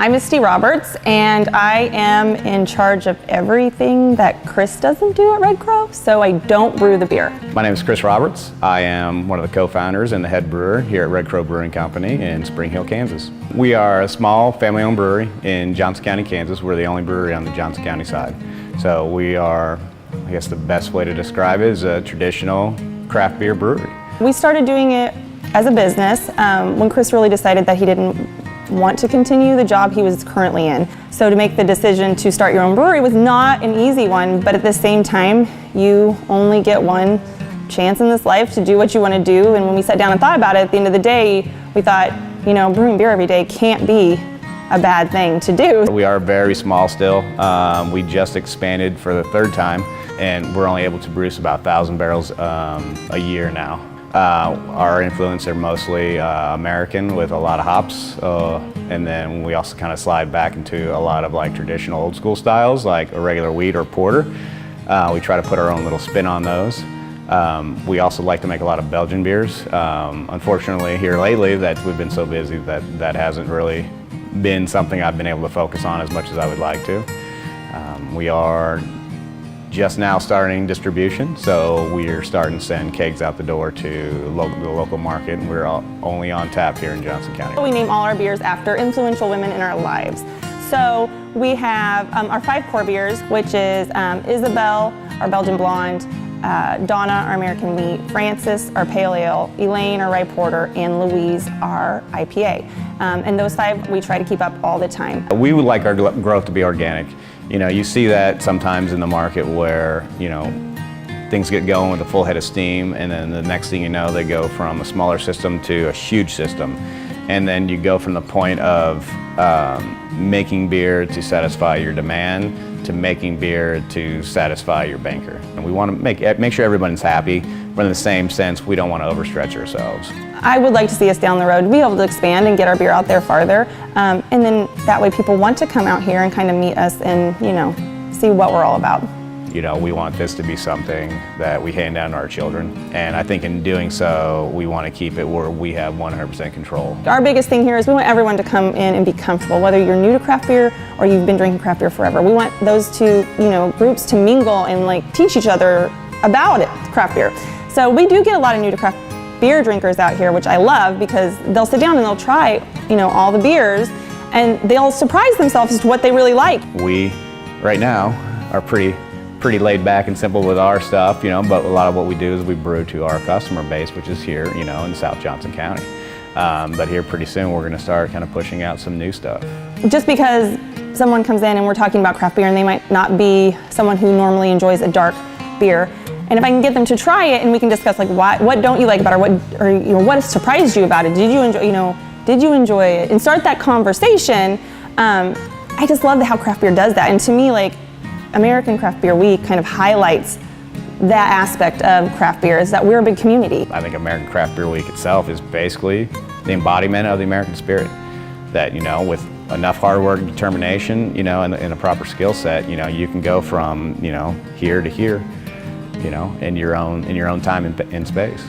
I'm Mistie Roberts, and I am in charge of everything that Chris doesn't do at Red Crow, so I don't brew the beer. My name is Chris Roberts. I am one of the co-founders and the head brewer here at Red Crow Brewing Company in Spring Hill, Kansas. We are a small family-owned brewery in Johnson County, Kansas. We're the only brewery on the Johnson County side. So we are, I guess the best way to describe it is a traditional craft beer brewery. We started doing it as a business when Chris really decided that he didn't want to continue the job he was currently in. So to make the decision to start your own brewery was not an easy one, but at the same time, you only get one chance in this life to do what you want to do. And when we sat down and thought about it, at the end of the day, we thought, you know, brewing beer every day can't be a bad thing to do. We are very small still. We just expanded for the third time, and we're only able to produce about 1,000 barrels a year now. Our influence are mostly American with a lot of hops, and then we also kind of slide back into a lot of like traditional old school styles like a regular wheat or porter. We try to put our own little spin on those. We also like to make a lot of Belgian beers. Unfortunately here lately that we've been so busy that hasn't really been something I've been able to focus on as much as I would like to. We are just now starting distribution, so we're starting to send kegs out the door to the local market, and we're only on tap here in Johnson County. We name all our beers after influential women in our lives. So we have our 5 core beers, which is Isabel, our Belgian blonde, Donna, our American wheat, Frances, our pale ale, Elaine, our rye porter, and Louise, our IPA. And those 5 we try to keep up all the time. We would like our growth to be organic. You know, you see that sometimes in the market where, you know, things get going with a full head of steam, and then the next thing you know, they go from a smaller system to a huge system. And then you go from the point of making beer to satisfy your demand to making beer to satisfy your banker. And we want to make sure everyone's happy, but in the same sense, we don't want to overstretch ourselves. I would like to see us down the road be able to expand and get our beer out there farther, and then that way people want to come out here and kind of meet us and, you know, see what we're all about. You know, we want this to be something that we hand down to our children, and I think in doing so, we want to keep it where we have 100% control. Our biggest thing here is we want everyone to come in and be comfortable, whether you're new to craft beer or you've been drinking craft beer forever. We want those two, you know, groups to mingle and like teach each other about it, craft beer. So we do get a lot of new to craft beer drinkers out here, which I love because they'll sit down and they'll try, you know, all the beers and they'll surprise themselves as to what they really like. We, right now, are pretty laid back and simple with our stuff, you know, but a lot of what we do is we brew to our customer base, which is here, you know, in South Johnson County. But here pretty soon we're going to start kind of pushing out some new stuff. Just because someone comes in and we're talking about craft beer and they might not be someone who normally enjoys a dark beer, and if I can get them to try it and we can discuss like what don't you like about it, or you know, what has surprised you about it? Did you enjoy it? And start that conversation. I just love how craft beer does that, and to me, like, American Craft Beer Week kind of highlights that aspect of craft beer, is that we're a big community. I think American Craft Beer Week itself is basically the embodiment of the American spirit. That, you know, with enough hard work and determination, you know, and a proper skill set, you know, you can go from, you know, here to here, you know, in your own time and space.